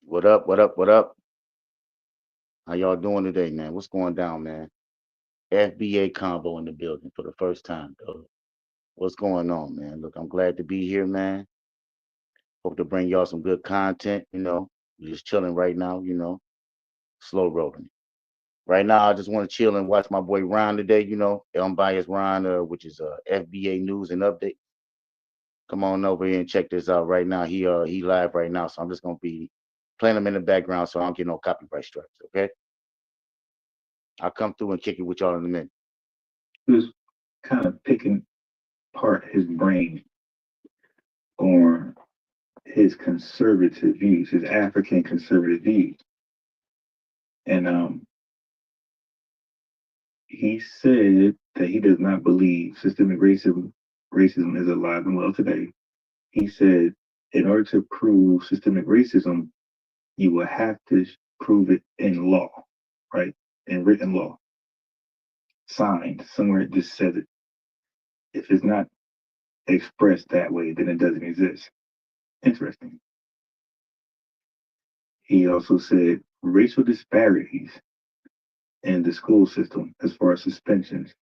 What up? What up? What up? How y'all doing today, man? What's going down, man? FBA Convo in the building for the first time, though. What's going on, man? Look, I'm glad to be here, man. Hope to bring y'all some good content. We're just chilling right now. Slow rolling. Right now, I just want to chill and watch my boy Ron today. Unbiased Ron, which is FBA News and Update. Come on over here and check this out right now. He live right now, so I'm just gonna be playing him in the background so I don't get no copyright strikes. Okay, I'll come through and kick it with y'all in a minute. He was kind of picking apart his brain on his conservative views, his African conservative views. And he said that he does not believe systemic racism is alive and well today. He said in order to prove systemic racism, you will have to prove it in law, right? In written law, signed somewhere. It just says it. If it's not expressed that way, then it doesn't exist. Interesting. He also said racial disparities in the school system as far as suspensions,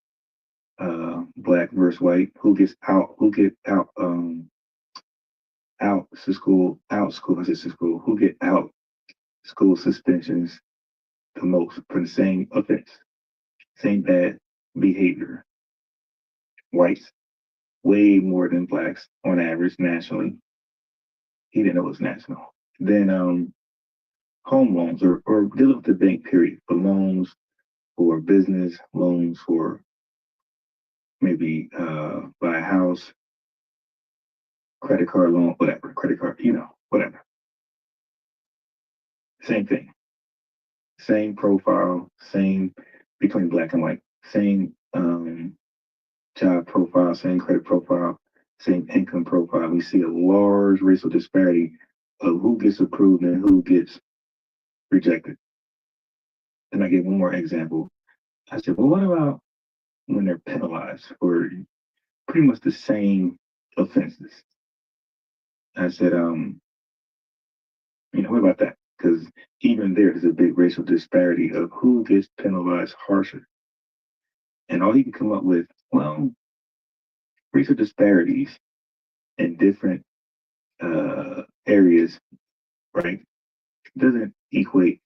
black versus white, who get out to school, who get out school suspensions the most for the same offense, same bad behavior. Whites way more than blacks on average nationally. He didn't know it was national. Then home loans or dealing with the bank period for loans for business, loans for maybe buy a house, credit card loan, whatever, credit card, whatever. Same thing. Same profile, same between black and white, same job profile, same credit profile, same income profile. We see a large racial disparity of who gets approved and who gets rejected. And I gave one more example. I said, well, what about when they're penalized for pretty much the same offenses? I said, what about that? Because even there's a big racial disparity of who gets penalized harsher. And all he can come up with, well, racial disparities in different areas, right, doesn't equate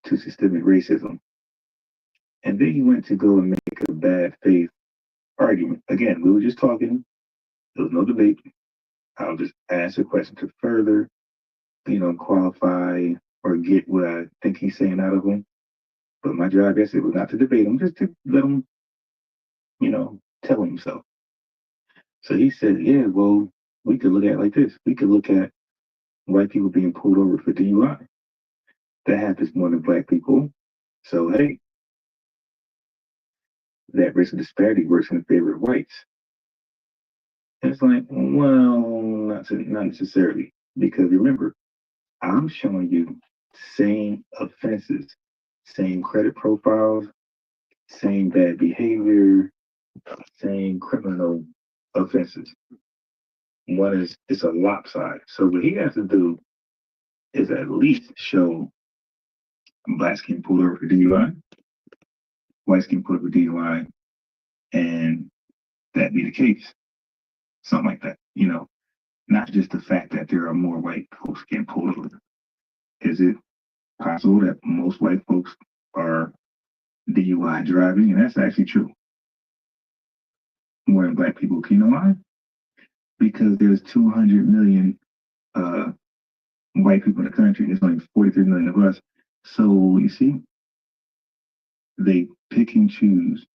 to systemic racism. And then he went to go and make a bad faith argument. Again, we were just talking, there was no debate. I'll just ask a question to further, qualify or get what I think he's saying out of him. But my job yesterday was not to debate him, just to let him, tell himself. So he said, yeah, well, we could look at it like this. We could look at white people being pulled over for DUI. That happens more than black people. So, hey, that racial disparity works in favor of whites. And it's like, well, not necessarily. Because remember, I'm showing you same offenses, same credit profiles, same bad behavior, same criminal offenses. One is it's a lopsided. So what he has to do is at least show blacks getting pulled over for DUI, whites getting pulled over for DUI, and that be the case. Something like that, not just the fact that there are more white folks getting pulled over. Is it possible that most white folks are DUI driving? And that's actually true. More than black people. Can you know why? Because there's 200 million white people in the country, and there's only 43 million of us. So you see, they pick and choose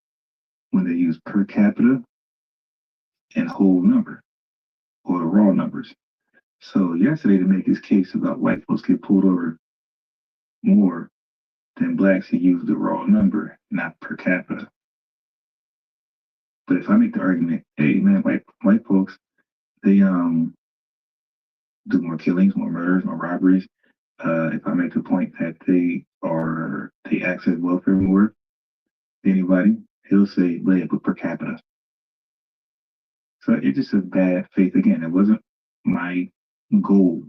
when they use per capita and whole number or raw numbers. So yesterday, to make his case about white folks get pulled over more than blacks, he used the raw number, not per capita. But if I make the argument, hey man, white folks, they do more killings, more murders, more robberies. If I make the point that they access welfare more than anybody, he'll say, but per capita. So it's just a bad faith. Again, it wasn't my goal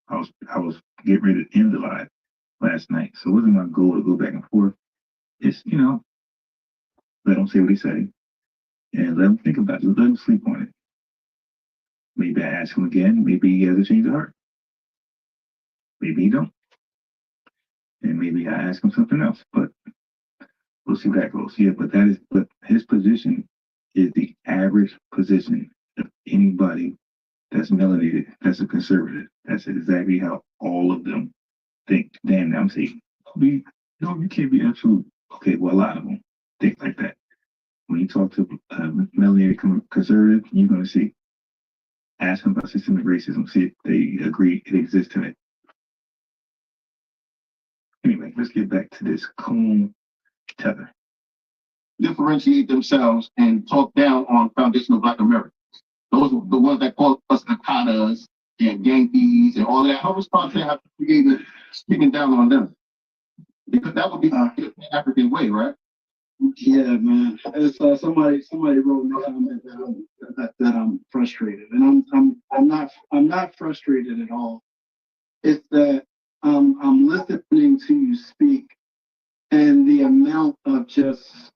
I was getting ready to end the live last night, so it wasn't my goal to go back and forth. It's let him say what he say and let him think about it. Let him sleep on it. Maybe I ask him again. Maybe he has a change of heart. Maybe he don't. And maybe I ask him something else. But we'll see how that goes. Yeah, but his position is the average position of anybody that's melanated, that's a conservative. That's exactly how all of them think. Damn, I'm saying, no, you can't be absolute. Okay, well, a lot of them think like that. When you talk to melanated conservative, you're going to see. Ask them about systemic racism, see if they agree it exists today. Anyway, let's get back to this cone tether. Differentiate themselves and talk down on foundational Black America. Those are the ones that call us Nakadas and Yankees and all that. How responsible have to create speaking down on them? Because that would be the African way, right? Yeah, man. It's somebody wrote in the comment that I'm frustrated, and I'm not frustrated at all. It's that I'm listening to you speak, and the amount of just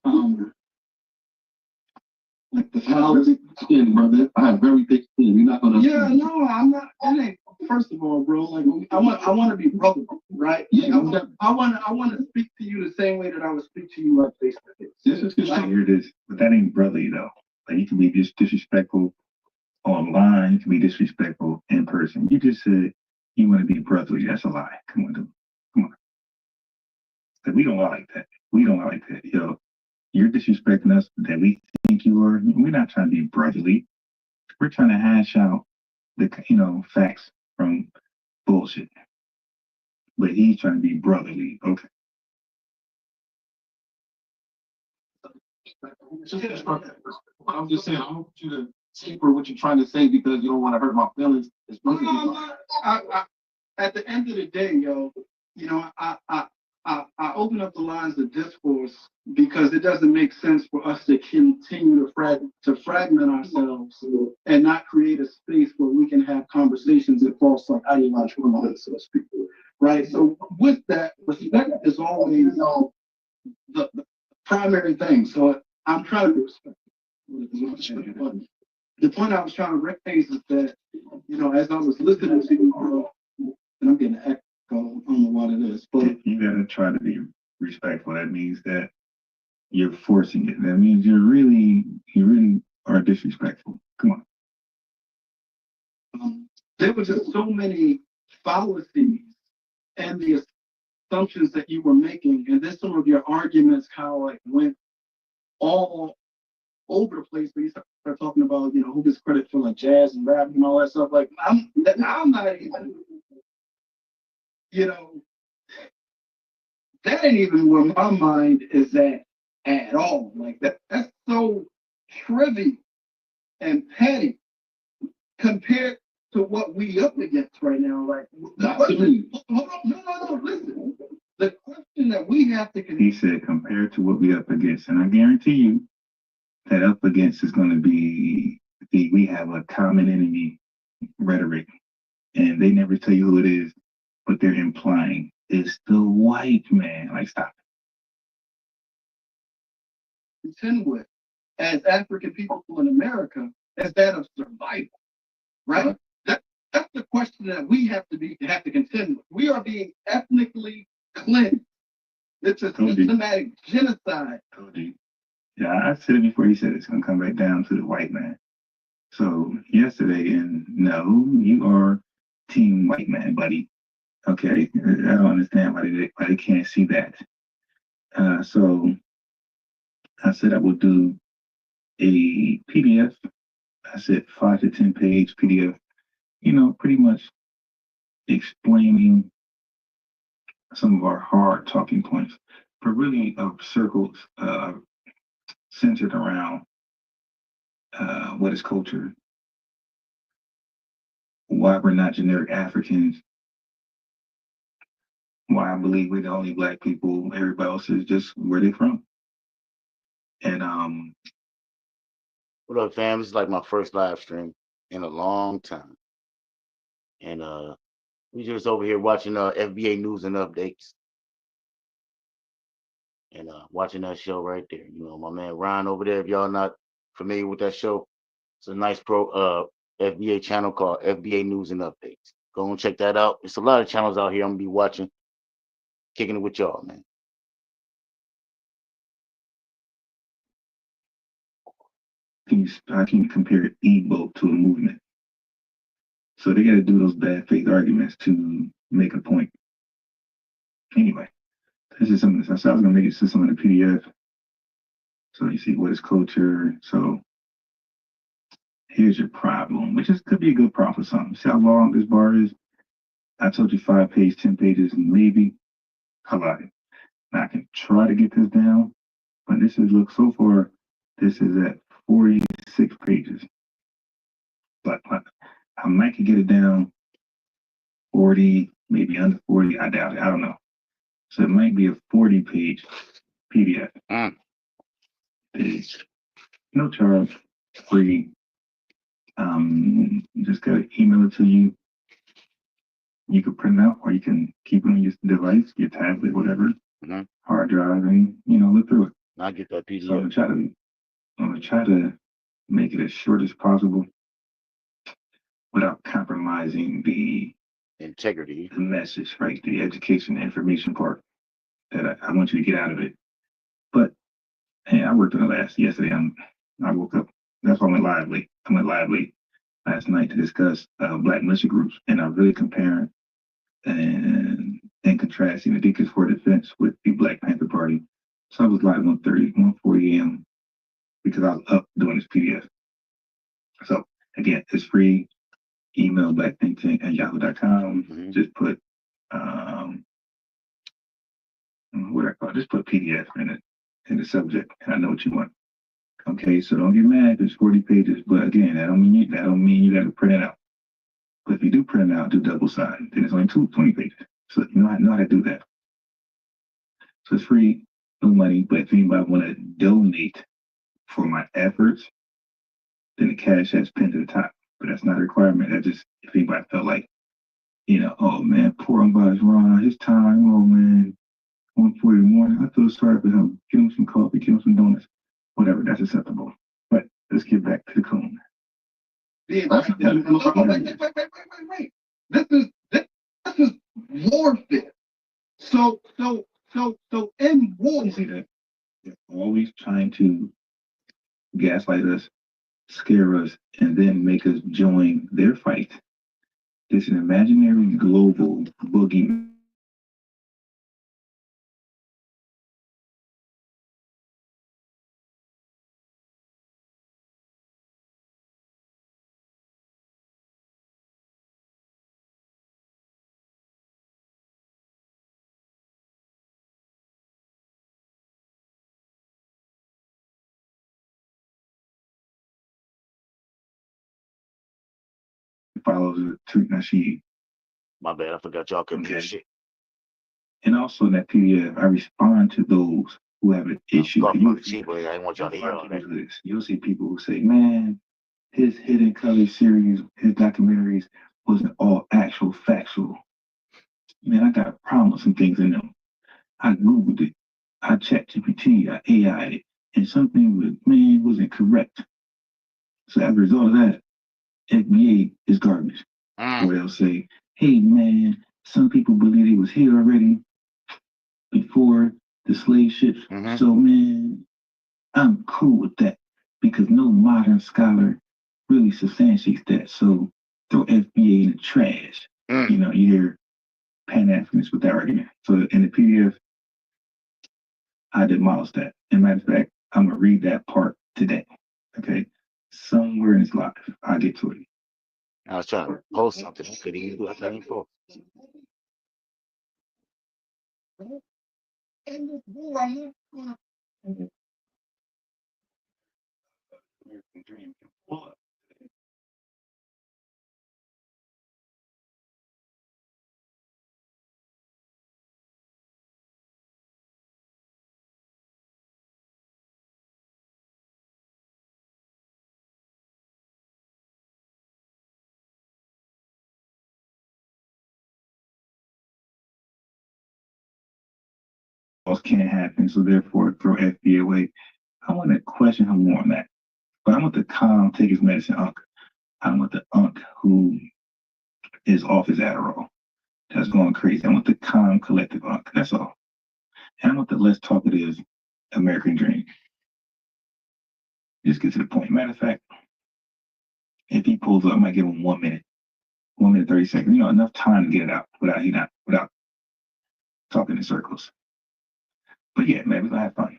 like the very thick skin, brother. I have very thick skin. You're not gonna. Yeah, no, I'm not. It ain't. First of all, bro, like I want to be brotherly, right? Yeah, I want to speak to you the same way that I would speak to you like face to face. This is just like, here it is, but that ain't brotherly though. Like you can be just disrespectful online. You can be disrespectful in person. You just said you want to be brotherly. That's a lie. Come on, dude. Come on. Like, we don't like that. We don't like that. Yo, you're disrespecting us that we think you are. We're not trying to be brotherly. We're trying to hash out the facts from bullshit. But he's trying to be brotherly. Okay. I'm just saying, I don't want you to taper what you're trying to say because you don't want to hurt my feelings. At the end of the day, yo, I open up the lines of discourse because it doesn't make sense for us to continue to fragment ourselves and not create a space where we can have conversations that false like ideological lines, so to speak. Right. So with that, respect is always the primary thing. So I'm trying to be respectful. The point I was trying to raise is that, as I was listening to you, and I'm getting an echo, I don't know what it is, but you gotta try to be respectful. That means that you're forcing it. That means you really are disrespectful. Come on. There were just so many fallacies and the assumptions that you were making, and then some of your arguments kind of like went all over the place where you start talking about, who gets credit for like jazz and rap and all that stuff. Like I'm not even, that ain't even where my mind is at all. Like that's so trivial and petty compared to what we up against right now. Like, hold on, no, listen. The question that we have to he said compared to what we up against, and I guarantee you that up against is going to be we have a common enemy rhetoric, and they never tell you who it is, but they're implying it's the white man. Like, stop. Contend with as African people in America is that of survival, right? That's the question that we have to contend with. We are being ethnically cleansed. It's a systematic genocide. Yeah, I said it before. He said it's going to come back down to the white man. So yesterday, and no, you are team white man, buddy. Okay, I don't understand why they can't see that. So I said I will do a PDF. I said 5 to 10 page PDF. Pretty much explaining some of our hard talking points, but really circles centered around what is culture, why we're not generic Africans, why I believe we're the only Black people, everybody else is just where they from. And what up, fam? This is like my first live stream in a long time. And We just over here watching FBA news and updates and watching that show right there. You know, my man Ryan over there. If y'all not familiar with that show, it's a nice FBA channel called FBA News and Updates. Go and check that out. It's a lot of channels out here I'm gonna be watching, kicking it with y'all, man. I can compare Igbo to a movement. So they got to do those bad faith arguments to make a point. Anyway, this is something. So I was gonna make it to some of the PDF. So you see what is culture. So here's your problem, which could be a good problem for something. See how long this bar is? I told you 5 pages, 10 pages, maybe a lot. Now I can try to get this down, but this is look so far. This is at 46 pages, but I might could get it down 40, maybe under 40. I doubt it. I don't know. So it might be a 40-page PDF. It's no charge, free. You just gotta email it to you. You can print it out, or you can keep it on your device, your tablet, whatever, hard drive, and look through it. I get that PDF. So I'm gonna try to make it as short as possible without compromising the integrity, the message, right? The education, the information part that I want you to get out of it. But hey, I worked on it yesterday. I woke up. That's why I went live late. I went live late last night to discuss Black militia groups, and I'm really comparing and contrasting the Deacons for Defense with the Black Panther Party. So I was live 1:40 a.m. because I was up doing this PDF. So again, it's free. Email blackthinktank@yahoo.com. Just put what I call just put PDF in the subject, and I know what you want. Okay, so don't get mad if it's 40 pages, but again, that don't mean you got to print it out. But if you do print it out, do double side, then it's only 20 pages. So you know how to do that. So it's free, no money. But if anybody want to donate for my efforts, then the cash has pinned to the top. But that's not a requirement. That just if anybody felt like, oh man, poor unbiased Ron, his time, oh man, 1:40 in the morning. I feel sorry for him. Give him some coffee, give him some donuts, whatever. That's acceptable. But let's get back to the coon. Wait. This is warfare. So in war. You see that? They're always trying to gaslight us, scare us, and then make us join their fight. It's an imaginary global boogeyman. Follows the Tariq Nasheed. My bad, I forgot y'all couldn't hear shit. And also in that PDF, I respond to those who have an issue. I didn't want y'all to hear all that. You'll see people who say, man, his Hidden Color series, his documentaries wasn't all actual factual. Man, I got a problem with some things in them. I Googled it. I checked GPT, I AI'd it. And some things wasn't correct. So as a result of that, FBA is garbage. Or they'll say, hey man, some people believe he was here already before the slave ships. So man, I'm cool with that because no modern scholar really substantiates that. So throw FBA in the trash. You hear Pan-Africanists with that argument. So in the PDF, I demolished that. As a matter of fact, I'm gonna read that part today. Okay, somewhere in this life, I'll get to it. I was trying to post something. I couldn't even do it. I couldn't post. American dream. can't happen, so therefore throw FBA away. I want to question him more on that. But I want the calm, take his medicine unk. I want the unk who is off his Adderall. That's going crazy. I want the calm, collective unk. That's all. And I want the less talkative American dream. Just get to the point. Matter of fact, if he pulls up, I might give him 1 minute, 30 seconds. You know, enough time to get it out without talking in circles. But yeah, man, we're gonna have fun.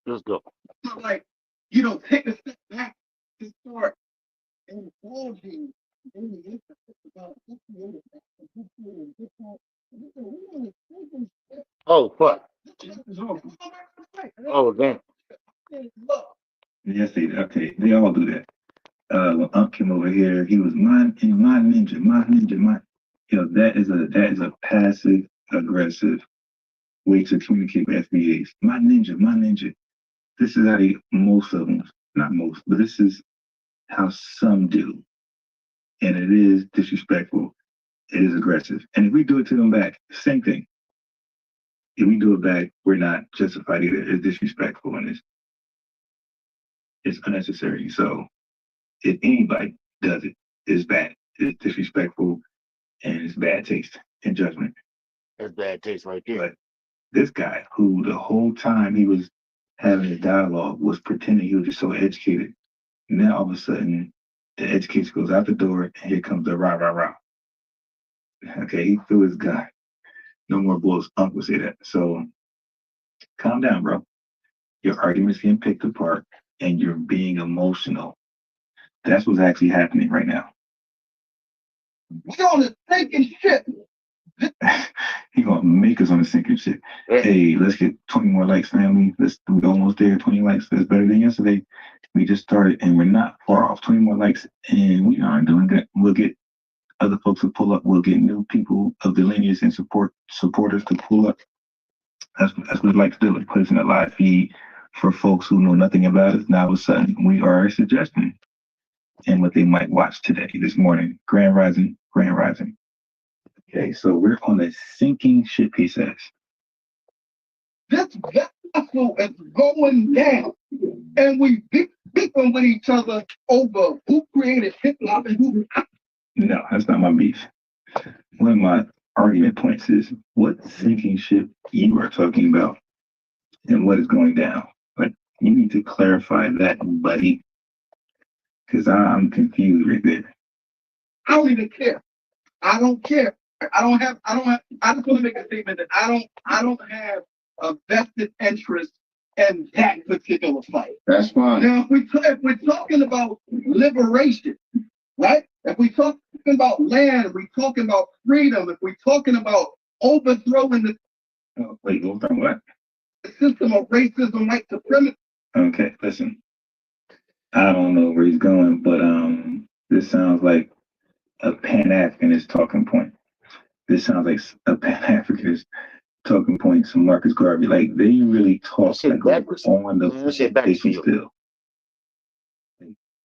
Let's go. So, like, you know, take a step back to start indulging in the interest about who created that and who created this one. Oh, fuck. Oh, damn. Yes, they okay. They all do that. When Unc came over here, he was my ninja. You know, that is a passive aggressive way to communicate with FBAs. My ninja. This is how most of them, not most, but this is how some do. And it is disrespectful. It is aggressive. And if we do it to them back, same thing. If we do it back, we're not justified either. It's disrespectful and it's unnecessary. So if anybody does it, it's bad. It's disrespectful and it's bad taste and judgment. That's bad taste right there. But this guy, who the whole time he was having a dialogue was pretending he was just so educated, now all of a sudden the education goes out the door and here comes the rah. Okay, he threw his gun. No more bullets. Unc would say that. So calm down, bro. Your argument's getting picked apart and you're being emotional. That's what's actually happening right now. We on the sinking ship. He gonna make us on the sinking ship. Hey, let's get 20 more likes, family. We almost there. 20 likes. That's better than yesterday. We just started and we're not far off. 20 more likes and we are doing good. We'll get other folks to pull up. We'll get new people of the lineage and supporters to pull up. That's what we like to do. Like put us in a live feed for folks who know nothing about us. Now all of a sudden we are a suggestion and what they might watch today, this morning. Grand Rising. Okay, so we're on a sinking ship, he says. This vessel is going down, and we beefing with each other over who created hip hop and who. No, that's not my beef. One of my argument points is what sinking ship you are talking about and what is going down. Like, you need to clarify that, buddy, because I'm confused right there. I don't even care. I don't care. I just want to make a statement that I don't have a vested interest in that particular fight. That's fine. Now, if we're talking about liberation, right? If we're talking about land, if we're talking about freedom, if we're talking about overthrowing the overthrowing what? The system of racism, white supremacy. Okay, listen. I don't know where he's going, but this sounds like a Pan-Africanist talking point. This sounds like a Pan-Africanist talking point. Some Marcus Garvey, like they really talk like on the plantation still.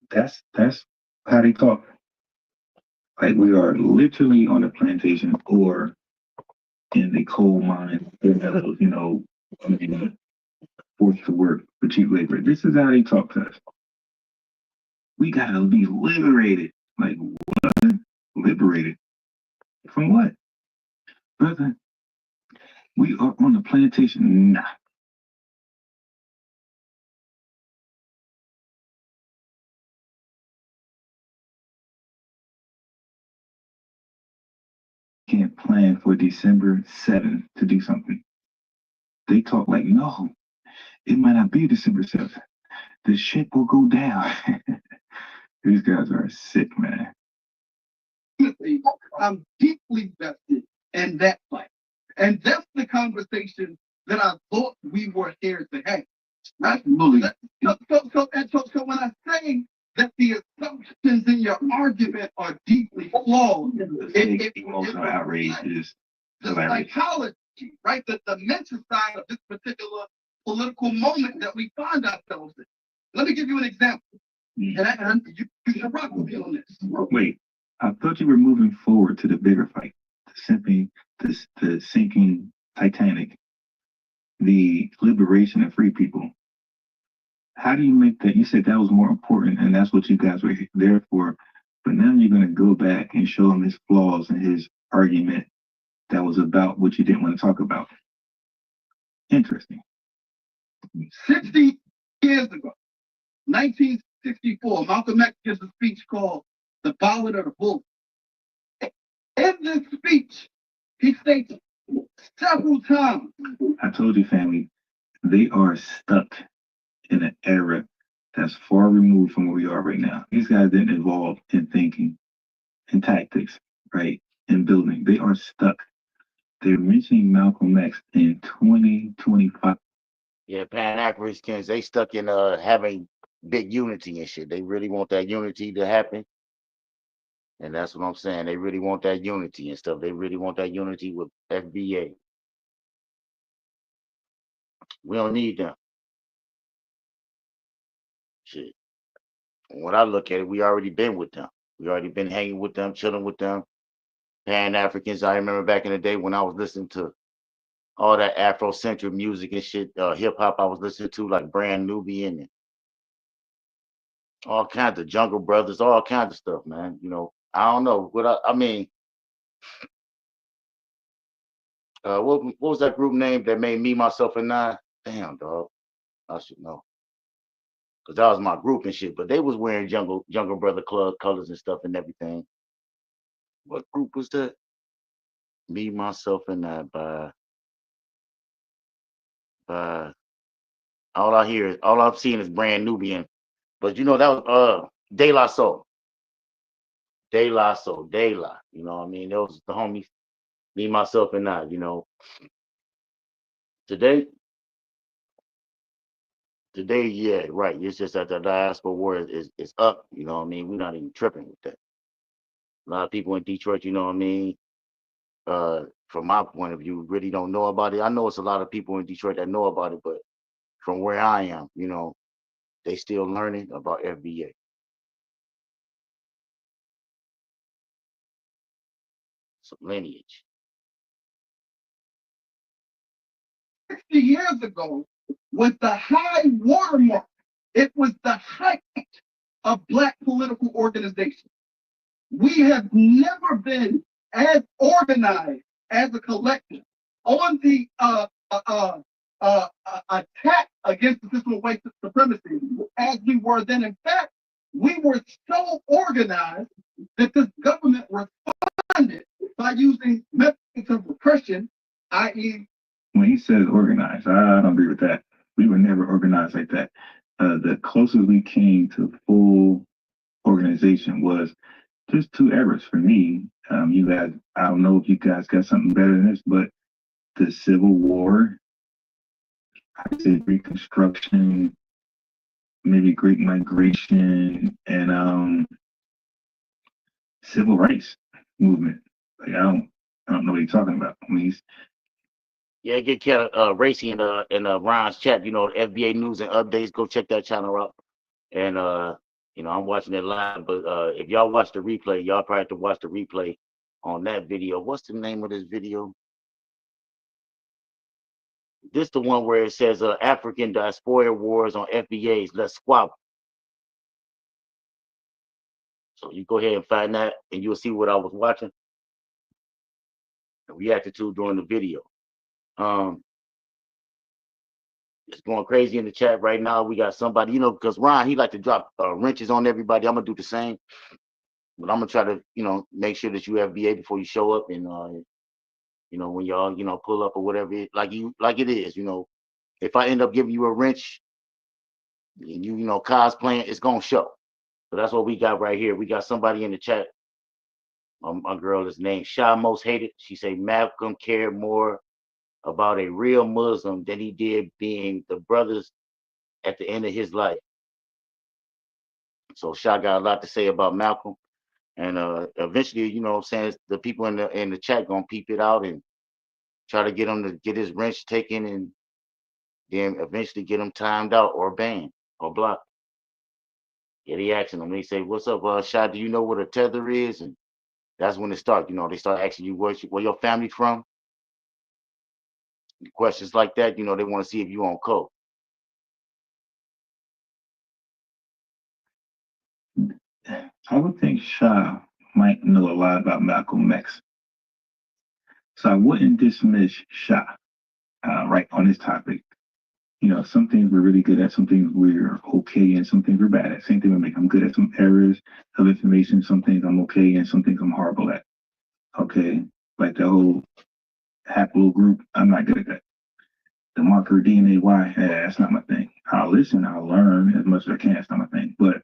That's how they talk. Like we are literally on the plantation or in the coal mine, you know, forced to work for cheap labor. This is how they talk to us. We gotta be liberated. Like what? Liberated from what? Brother, we are on the plantation. Nah. Can't plan for December 7th to do something. They talk like, no, it might not be December 7th. The ship will go down. These guys are sick, man. I'm deeply vested in that fight. And that's the conversation that I thought we were here to have. Absolutely. So when I say that the assumptions in your argument are deeply flawed, emotional outrage is the psychology, right? The mental side of this particular political moment that we find ourselves in. Let me give you an example. And you should rock with me on this. Wait, I thought you were moving forward to the bigger fight, the sinking Titanic. the liberation of free people. How do you make that? You said that was more important, and that's what you guys were there for. But now you're going to go back and show him his flaws and his argument that was about what you didn't want to talk about. Interesting. 60 years ago, 1964, Malcolm X gives a speech called The Ballad of the Bull. In this speech, he states several times. I told you, family, they are stuck in an era that's far removed from where we are right now. These guys didn't evolve in thinking, in tactics, right? In building. They are stuck. They're mentioning Malcolm X in 2025. Yeah, Pan Africans, they stuck in having big unity and shit. They really want that unity to happen. And that's what I'm saying. They really want that unity and stuff. They really want that unity with FBA. We don't need them. Shit. When I look at it, we already been with them. We already been hanging with them, chilling with them. Pan Africans. I remember back in the day when I was listening to all that Afrocentric music and shit, hip hop I was listening to, like Brand Nubian and all kinds of Jungle Brothers, all kinds of stuff, man. You know, I don't know what I mean. What was that group name that made Me, Myself, and I? Damn, dog, I should know, cause that was my group and shit. But they was wearing Jungle Brother Club colors and stuff and everything. What group was that? Me, Myself, and I by all I'm seeing is Brand Nubian. But you know that was De La Soul. De La Soul, De La. You know what I mean? Those the homies, me, myself, and I, you know. Today, today, yeah, right. It's just that the diaspora war is up, you know what I mean? We're not even tripping with that. A lot of people in Detroit, you know what I mean? From my point of view, really don't know about it. I know it's a lot of people in Detroit that know about it, but from where I am, you know, they still learning about FBA. Some lineage. 60 years ago was the high watermark. It was the height of Black political organization. We have never been as organized as a collective on the attack against the system of white supremacy as we were then. In fact, we were so organized that this government responded by using methods of repression, i.e., when he says organized, I don't agree with that. We were never organized like that. The closest we came to full organization was just 2 eras for me. You guys, I don't know if you guys got something better than this, but the Civil War, I say Reconstruction, maybe Great Migration, and Civil Rights movement. Like I don't know what you're talking about. I mean, Yeah, get Racy in Ron's chat, you know, FBA news and updates. Go check that channel out. And you know, I'm watching it live, but if y'all watch the replay, y'all probably have to watch the replay on that video. What's the name of this video? This the one where it says African diaspora wars on FBA's. Let's squabble. So you go ahead and find that, and you'll see what I was watching and reacted to during the video. It's going crazy in the chat right now. We got somebody, you know, because Ron, he like to drop wrenches on everybody. I'm gonna do the same, but I'm gonna try to, you know, make sure that you FBA before you show up, and you know, when y'all, you know, pull up or whatever, like it is, you know. If I end up giving you a wrench and you know, cosplaying, it's gonna show. So that's what we got right here. We got somebody in the chat. My girl is named Shy Most Hated. She say Malcolm cared more about a real Muslim than he did being the brothers at the end of his life. So Shy got a lot to say about Malcolm. And eventually, you know what I'm saying, the people in the chat gonna peep it out and try to get him to get his wrench taken, and then eventually get him timed out or banned or blocked. Yeah, they asking him. They say, "What's up, Shy? Do you know what a tether is?" And that's when it starts. You know, they start asking you where your family from. Questions like that, they want to see if you on code. I would think Shah might know a lot about Malcolm X. So I wouldn't dismiss Shah, right, on this topic. Some things we're really good at, some things we're okay, and some things we're bad at. Same thing with me. I'm good at some areas of information, some things I'm okay, and some things I'm horrible at. Okay, like the whole haplogroup, I'm not good at that. The marker DNA, Y, that's not my thing. I'll listen, I'll learn as much as I can. It's not my thing. But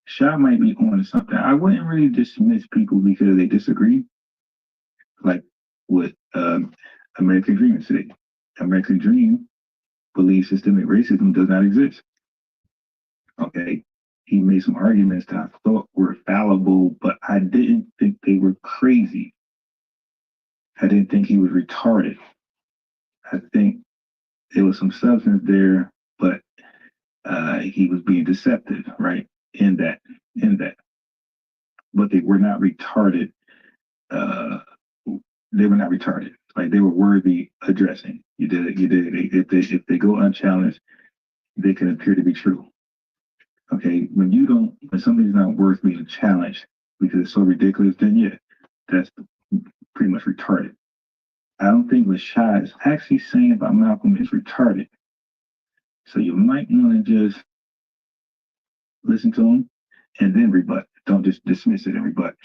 Shah might be on to something. I wouldn't really dismiss people because they disagree, like what American Dream is today. American Dream believes systemic racism does not exist. Okay. He made some arguments that I thought were fallible, but I didn't think they were crazy. I didn't think he was retarded. I think there was some substance there, but he was being deceptive, right? In that. But they were not retarded. They were not retarded. Like they were worthy addressing. You did it. If they go unchallenged, they can appear to be true. Okay, when something's not worth being challenged because it's so ridiculous, then yeah, that's pretty much retarded. I don't think what Shah is actually saying about Malcolm is retarded. So you might want to just listen to him and then rebut. Don't just dismiss it and rebut.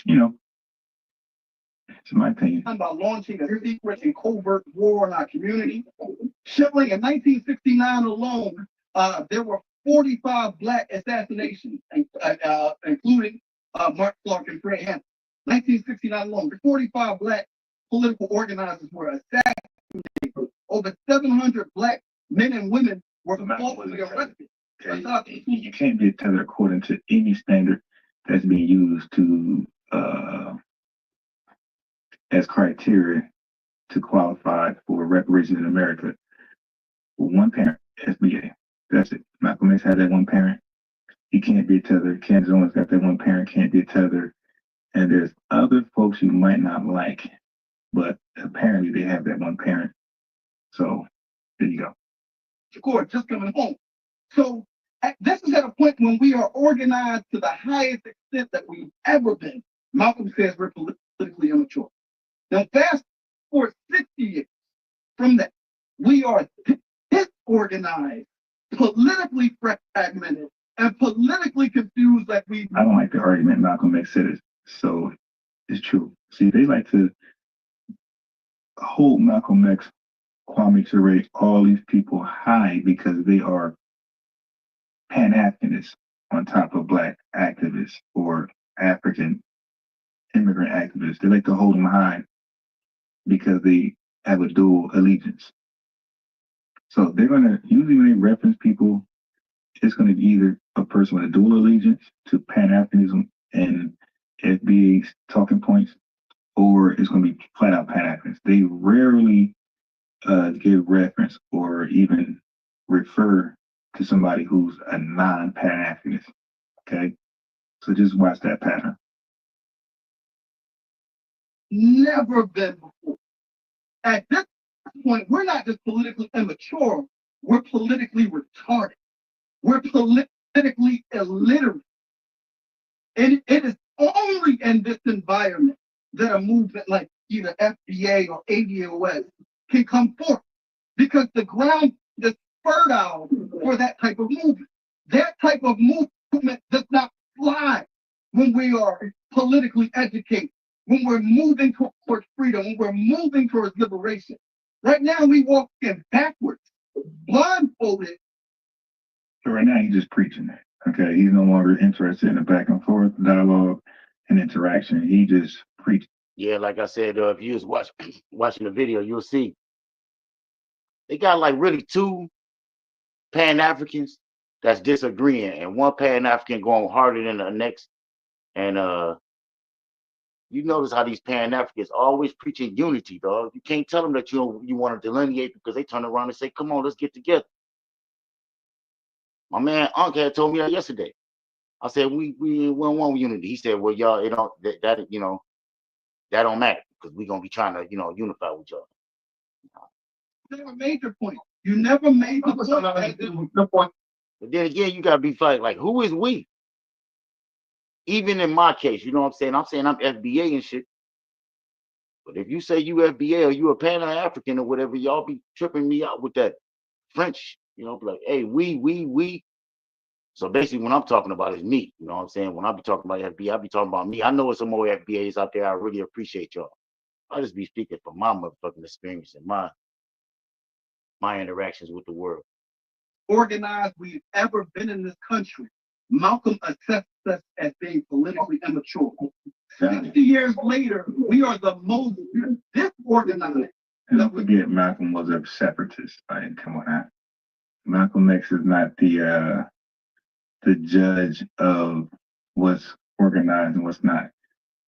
It's my opinion. About launching a secret and covert war in our community. Shilling in 1969 alone, there were 45 Black assassinations, including Mark Clark and Fred Hampton. 1969 alone, 45 Black political organizers were assassinated. Over 700 Black men and women were falsely arrested. You can't be tethered according to any standard that's being used to as criteria to qualify for reparations in America. One parent, FBA. That's it. Malcolm X had that one parent. He can't be tethered. Candace Owens got that one parent, can't be tethered. And there's other folks you might not like, but apparently they have that one parent. So there you go. Court just coming home. So this is at a point when we are organized to the highest extent that we've ever been. Malcolm says we're politically immature. Now fast forward 60 years from that, we are disorganized, politically fragmented, and politically confused like we. I don't like the argument Malcolm X said it, so it's true. See, they like to hold Malcolm X, Kwame Ture, all these people high because they are Pan-Africanists on top of Black activists or African immigrant activists. They like to hold them high because they have a dual allegiance. So they're going to, usually when they reference people, it's going to be either a person with a dual allegiance to Pan-Africanism and FBA's talking points, or it's going to be flat out Pan-Africans. They rarely give reference or even refer to somebody who's a non-Pan-Africanist. Okay? So just watch that pattern. Never been before. At this point, we're not just politically immature, we're politically retarded. We're politically illiterate. And it is only in this environment that a movement like either FBA or ADOS can come forth, because the ground is fertile for that type of movement. That type of movement does not fly when we are politically educated, when we're moving towards freedom, when we're moving towards liberation. Right now, we walk in backwards, blindfolded. So right now, he's just preaching that. Okay, he's no longer interested in the back and forth dialogue and interaction. He just preached. Yeah, like I said, if you was watching the video, you'll see they got like really two Pan-Africans that's disagreeing, and one Pan-African going harder than the next. And you notice how these Pan-Africans always preaching unity, dog. You can't tell them that you want to delineate, because they turn around and say, "Come on, let's get together." My man Unc had told me that yesterday. I said, we don't want unity. He said, well, y'all, it don't that don't matter, because we're gonna be trying to unify with y'all. never made your point. You never made the point. But then again, you gotta be like who is we? Even in my case, you know what I'm saying? I'm saying I'm FBA and shit. But if you say you FBA or you a Pan-African or whatever, y'all be tripping me out with that French. You know, be like, hey, we. So basically, when I'm talking about is me. You know what I'm saying? When I be talking about FBA, I be talking about me. I know there's some more FBAs out there. I really appreciate y'all. I just be speaking from my motherfucking experience and my interactions with the world. Organized we've ever been in this country. Malcolm assessed us as being politically immature. 60 years later, we are the most disorganized. And don't forget, Malcolm was a separatist. Right? Come on now. Malcolm X is not the judge of what's organized and what's not.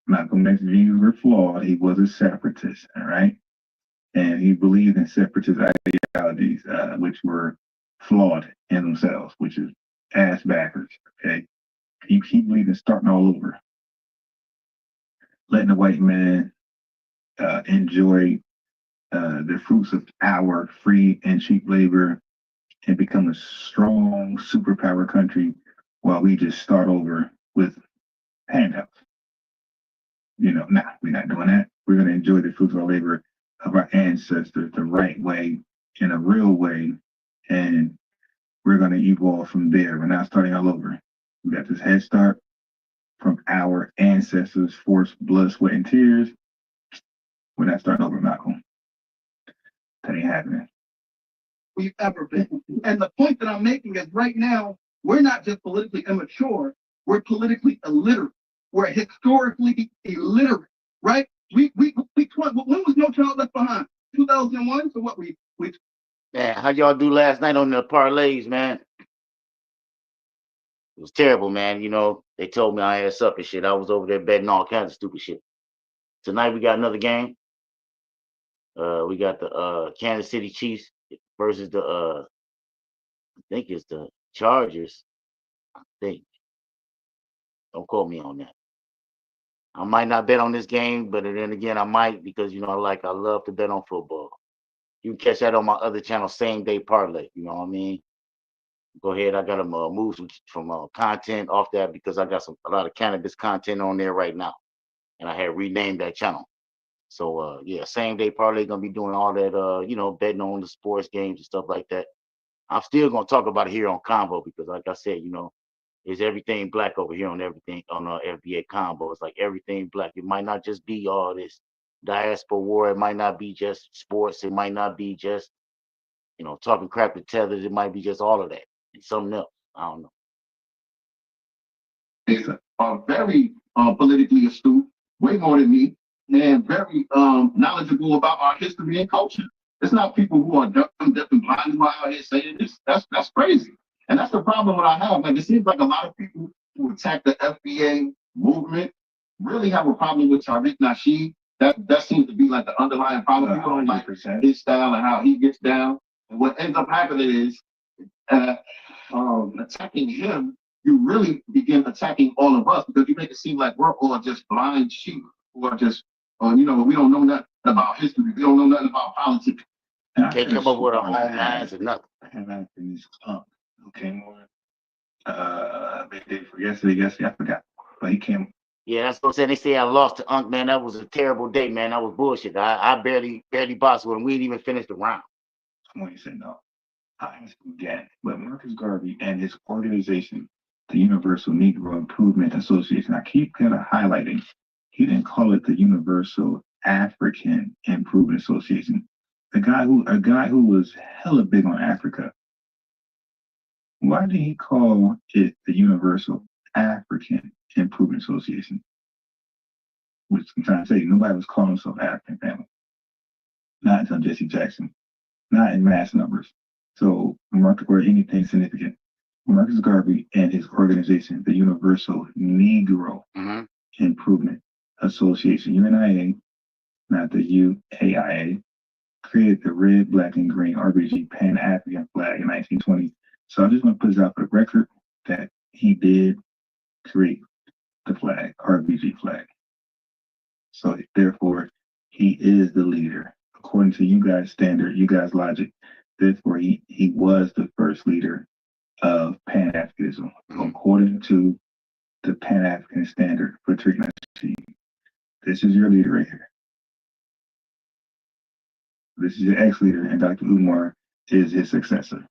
Malcolm X's views were flawed. He was a separatist, all right? And he believed in separatist ideologies, which were flawed in themselves, which is ass backwards, okay? He believed in starting all over, letting the white man enjoy the fruits of our free and cheap labor and become a strong superpower country while we just start over with handouts. You know, nah, we're not doing that. We're going to enjoy the fruits of our labor of our ancestors the right way, in a real way, and we're going to evolve from there. We're not starting all over. We got this head start from our ancestors' forced blood, sweat, and tears. We're not starting over, Malcolm. That ain't happening. We've ever been. And the point that I'm making is right now, we're not just politically immature, we're politically illiterate. We're historically illiterate, right? When was No Child Left Behind? 2001? So what we Man, how y'all do last night on the parlays, man? It was terrible, man. You know, they told me I had up and shit. I was over there betting all kinds of stupid shit. Tonight we got another game. We got the Kansas City Chiefs versus the I think it's the Chargers. I think. Don't quote me on that. I might not bet on this game, but then again, I might because you know, I love to bet on football. You can catch that on my other channel, Same Day Parlay. You know what I mean? Go ahead. I got to move some content off that because I got a lot of cannabis content on there right now, and I had renamed that channel. So yeah, Same Day Parlay gonna be doing all that you know, betting on the sports games and stuff like that. I'm still gonna talk about it here on Convo because, like I said, you know, it's everything black over here on everything on FBA Convo. It's like everything black. It might not just be all this diaspora war. It might not be just sports. It might not be just, you know, talking crap to tethers. It might be just all of that and something else. I don't know. Is very politically astute, way more than me, and very knowledgeable about our history and culture. It's not people who are deaf and blind who are out here saying this. That's crazy. And that's the problem that I have. Like it seems like a lot of people who attack the FBA movement really have a problem with Tariq Nasheed. That seems to be like the underlying problem. People don't like his style and how he gets down. And what ends up happening is attacking him, you really begin attacking all of us because you make it seem like we're all just blind sheep who are just, you know, we don't know nothing about history. We don't know nothing about politics. Can't come up with our own minds or nothing. Okay, more. Yesterday, I forgot. But he came. Yeah, that's what I'm saying. They say I lost to Unc, man. That was a terrible day, man. That was bullshit. I barely boxed with him. We didn't even finish the round. Someone said no. I forget. But Marcus Garvey and his organization, the Universal Negro Improvement Association, I keep kind of highlighting. He didn't call it the Universal African Improvement Association. A guy who was hella big on Africa. Why did he call it the Universal African Improvement Association? Which I'm trying to say, nobody was calling himself African family. Not until Jesse Jackson. Not in mass numbers. So, or anything significant. Marcus Garvey and his organization, the Universal Negro Improvement Association, UNIA, not the UAIA, created the red, black, and green RBG Pan-African flag in 1920. So I just want to put it out for the record that he did create the flag, RBG flag. So therefore, he is the leader of according to you guys' standard, you guys' logic, therefore he was the first leader of Pan-Africanism, according to the Pan-African standard for Tariq Nasheed. This is your leader right here. This is your ex-leader, and Dr. Umar is his successor.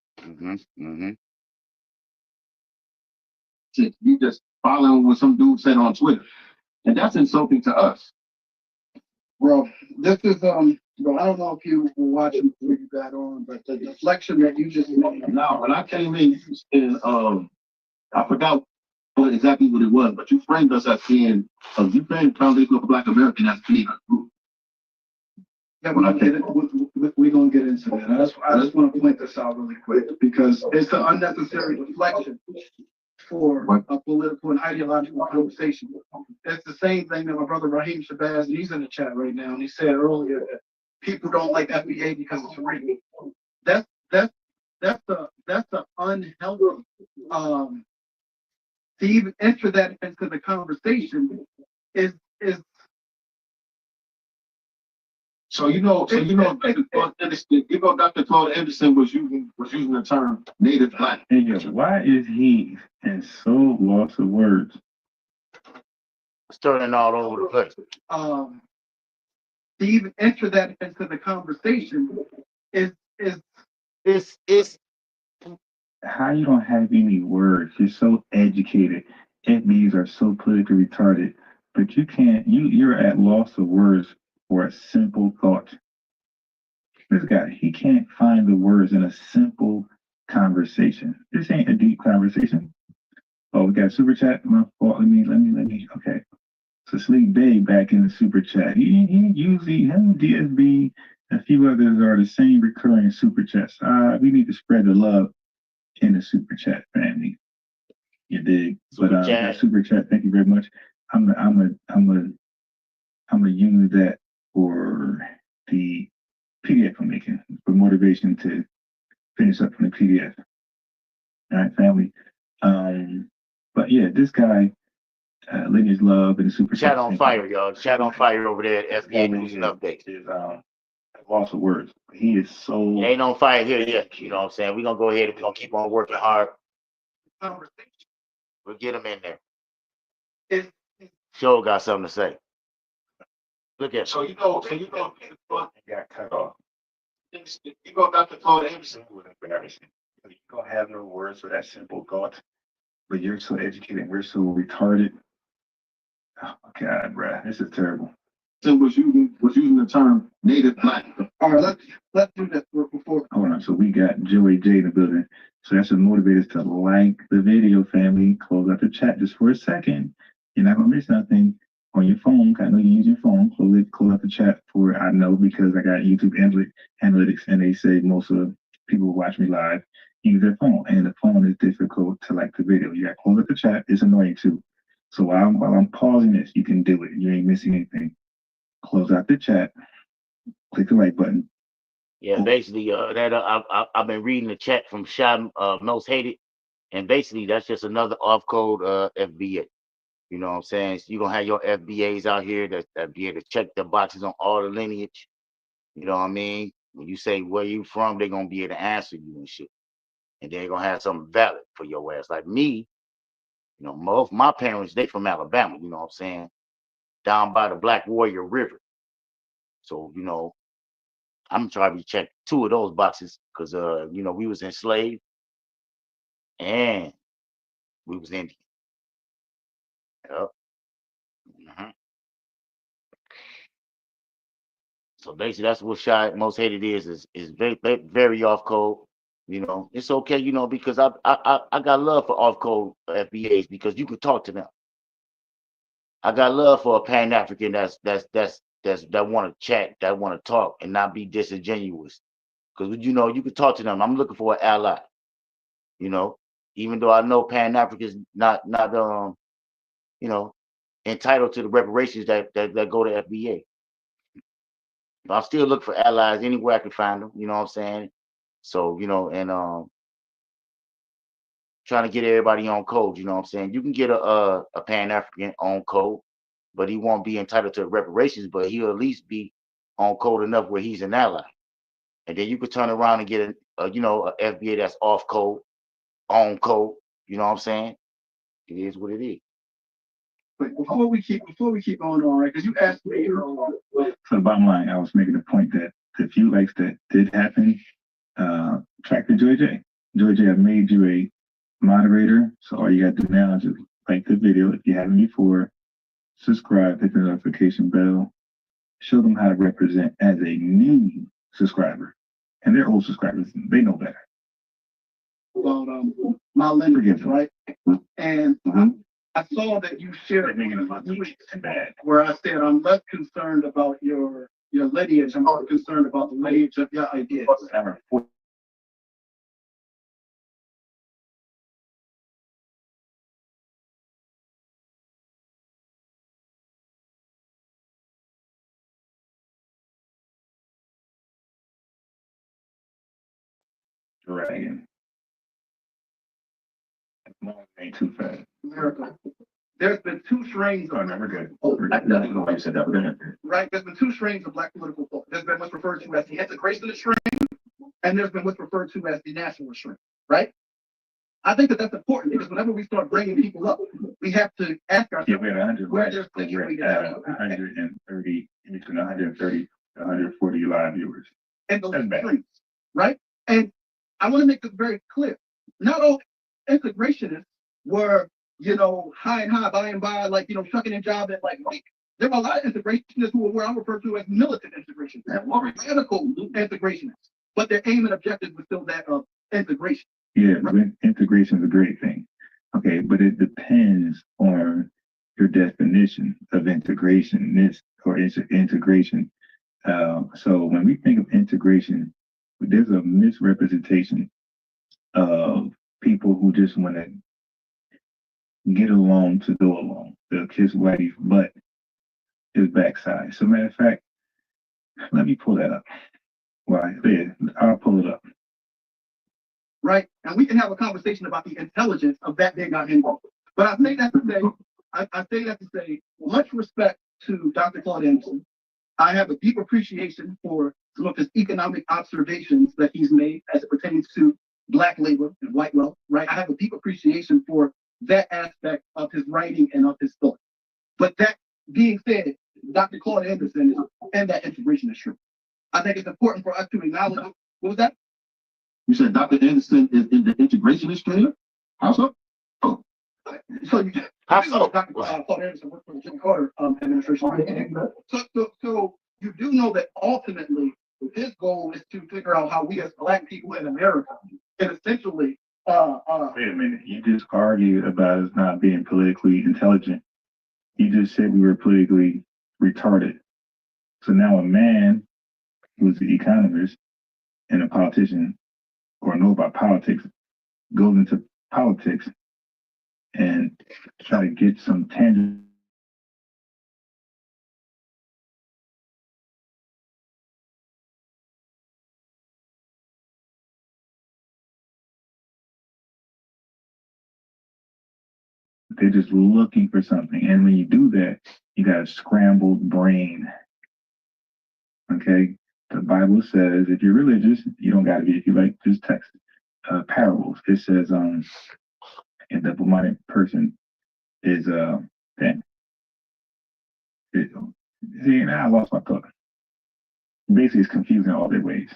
You just following what some dude said on Twitter, and that's insulting to us. Bro, this is bro, I don't know if you were watching before you got on, but the deflection that you just made. Now, when I came in, I forgot exactly what it was, but you framed us as being, you framed Foundation of Black American as being a group. Yeah, we're gonna get into that. I just want to point this out really quick because it's an unnecessary deflection for a political and ideological conversation. It's the same thing that my brother Raheem Shabazz, and he's in the chat right now, and he said earlier that people don't like FBA because it's free. That's the unhealthy. To even enter that into the conversation is. So Dr. Claude Anderson was using the term Native Black. And yeah, why is he in so lots of words? Starting all over the place. To even enter that into the conversation is how you don't have any words. You're so educated. FBs are so politically retarded, but you can't. You're at loss of words for a simple thought. This guy, he can't find the words in a simple conversation. This ain't a deep conversation. Oh, we got super chat. My fault. Let me. Okay. So Sleep Bay back in the super chat. He usually, him, DSB, and a few others are the same recurring super chats. We need to spread the love in the super chat family. You dig? That super chat, thank you very much. I'm gonna use that for the PDF I'm making, for motivation to finish up from the PDF. All right, family. But yeah, this guy, Lineage Love and the super chat on fire, y'all. Chat on fire over there at FBA News and Updates. Is lots of words. He is so. It ain't on fire here yet. You know what I'm saying? We're gonna go ahead and we're gonna keep on working hard. We'll get him in there. Show got something to say. Look at so you got cut off. You go Dr. Claude Anderson with embarrassing. You don't have no words for that simple thought, but you're so educated. We're so retarded. Oh my God, bruh, this is terrible. So was using the term Native Black. All right, let's do that before. Hold on. So we got Joey J in the building. So that should motivate us to like the video, family. Close out the chat just for a second. You're not gonna miss nothing on your phone. I know you use your phone. Close out the chat for I know because I got YouTube analytics, and they say most of people who watch me live use their phone, and the phone is difficult to like the video. You got to close out the chat. It's annoying too. So while I'm pausing this, you can do it. You ain't missing anything. Close out the chat. Click the like button. Yeah, basically, I've been reading the chat from Shy Most Hated, and basically that's just another off code FBA. You know what I'm saying? So you're gonna have your FBAs out here that be able to check the boxes on all the lineage. You know what I mean? When you say where you from, they're gonna be able to answer you and shit. And they're gonna have something valid for your ass. Like me, you know, most my parents, they from Alabama, you know what I'm saying? Down by the Black Warrior River. So, you know, I'm trying to check 2 of those boxes because you know, we was enslaved and we was Indian. Yep. So basically that's what Shy Most Hated is very, very off code. You know, it's okay, you know, because I got love for off code FBAs because you can talk to them. I got love for a Pan African that want to chat, that want to talk, and not be disingenuous. Because you know, you can talk to them. I'm looking for an ally. You know, even though I know Pan Africans not you know, entitled to the reparations that go to FBA. But I'm still looking for allies anywhere I can find them. You know what I'm saying? So you know, and trying to get everybody on code. You know what I'm saying? You can get a Pan African on code, but he won't be entitled to reparations. But he'll at least be on code enough where he's an ally. And then you could turn around and get a FBA that's off code, on code. You know what I'm saying? It is what it is. But before we keep going on, right? Because you asked me. So the bottom line, I was making the point that the few likes that did happen, track to Joy J. Joy J, I've made you a moderator. So all you got to do now is just like the video if you haven't before, subscribe, hit the notification bell, show them how to represent as a new subscriber. And they're old subscribers, they know better. About my lineage, right? And I saw that you shared where I said I'm less concerned about your lineage. I'm more concerned about the lineage of your ideas. Dragon. Ain't too fast. America. There's been two strains of we're good. I don't know why you said that. We're gonna right. There's been two strains of Black political thought. There's been what's referred to as the integrationist strain, and there's been what's referred to as the nationalist strain. Right. I think that that's important because whenever we start bringing people up, we have to ask ourselves we're at 100, where there's we're at 130, between 130 to 140 live viewers. And those streams, right? And I want to make this very clear. Not all integrationists were, high and high, by and by, like, shucking a job at like, there were a lot of integrationists who were what I refer to as militant integrationists, radical integrationists, but their aim and objective was still that of integration. Yeah, right? Integration is a great thing. Okay, but it depends on your definition of integration, integration. So when we think of integration, there's a misrepresentation of people who just want to get along to go along. They'll kiss Whitey's butt, his backside. So matter of fact, let me pull that up. Why? There, I'll pull it up. Right? And we can have a conversation about the intelligence of that they got involved. But I say that to say, much respect to Dr. Claude Anderson. I have a deep appreciation for some of his economic observations that he's made as it pertains to Black labor and white wealth, right? I have a deep appreciation for that aspect of his writing and of his thought. But that being said, Dr. Claude Anderson is and that integration is true. I think it's important for us to acknowledge. What was that? You said Dr. Anderson is in the integrationist trainer? How so? Oh. So you Dr. Claude Anderson worked for the Jimmy Carter administration. So you do know that ultimately his goal is to figure out how we as Black people in America can essentially wait a minute, you just argued about us not being politically intelligent. You just said we were politically retarded. So now a man who's an economist and a politician or know about politics goes into politics and try to get some tangible. They're just looking for something. And when you do that, you got a scrambled brain. Okay? The Bible says if you're religious, you don't got to be. If you like this text, parables, it says, a double-minded person is, see, now I lost my thought. Basically, it's confusing all their ways.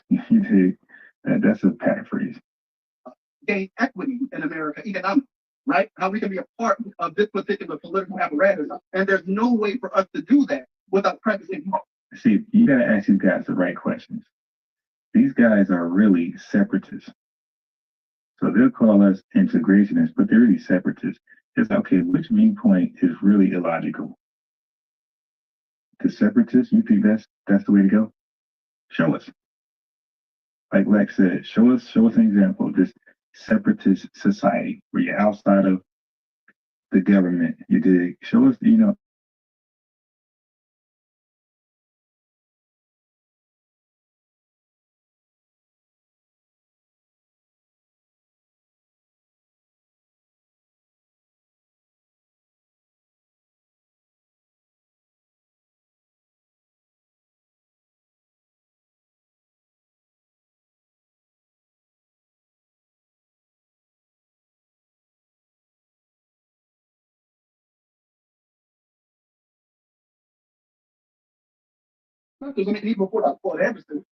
That's a paraphrase. Gain equity in America economically, right? How we can be a part of this particular political apparatus. And there's no way for us to do that without practicing. See, you got to ask these guys the right questions. These guys are really separatists. So they'll call us integrationists, but they're really separatists. It's okay, which viewpoint is really illogical? The separatists, you think that's the way to go? Show us. Like Lex said, show us an example of this separatist society where you're outside of the government. You dig? Show us, Because even before Anderson,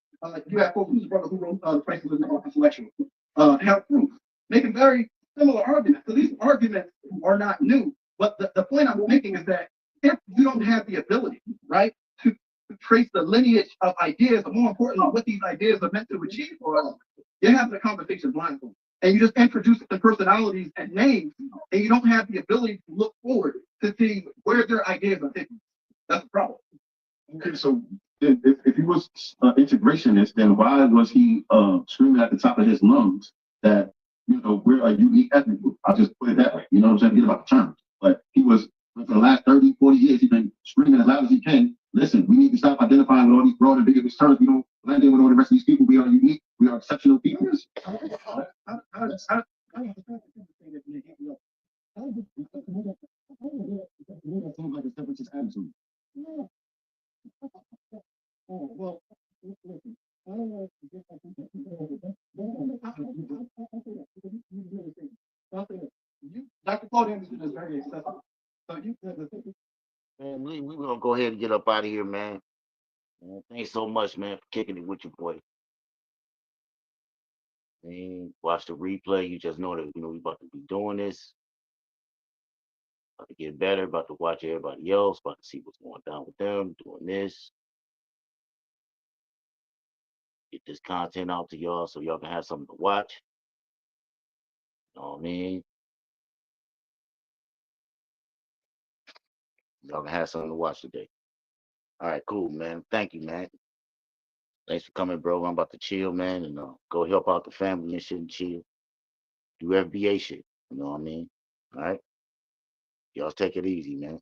you have folks who's brother who wrote The Prices of Intellectual, have proof, making very similar arguments. So these arguments are not new. But the point I'm making is that if you don't have the ability, right, to trace the lineage of ideas, or more importantly, what these ideas are meant to achieve for us, you're having a conversation blindfolded. And you just introduce the personalities and names, and you don't have the ability to look forward to see where their ideas are taking. That's the problem. Okay, so if he was integrationist, then why was he screaming at the top of his lungs that, we're a unique ethnic group? I'll just put it that way. You know what I'm saying? Forget about the terms. But he was, for the last 30, 40 years, he's been screaming as loud as he can. Listen, we need to stop identifying with all these broad and ambiguous terms. We don't blend in with all the rest of these people. We are unique. We are exceptional people. Well, listen, I don't know if Dr. Claude Anderson is very accessible. So you Man, we gonna go ahead and get up out of here, man. Thanks so much, man, for kicking it with your boy. And watch the replay. You just know that we about to be doing this. About to get better. About to watch everybody else. About to see what's going down with them. Doing this. Get this content out to y'all so y'all can have something to watch. You know what I mean? Y'all can have something to watch today. All right, cool, man. Thank you, man. Thanks for coming, bro. I'm about to chill, man, and go help out the family and shit and chill. Do FBA shit. You know what I mean? All right. Y'all take it easy, man.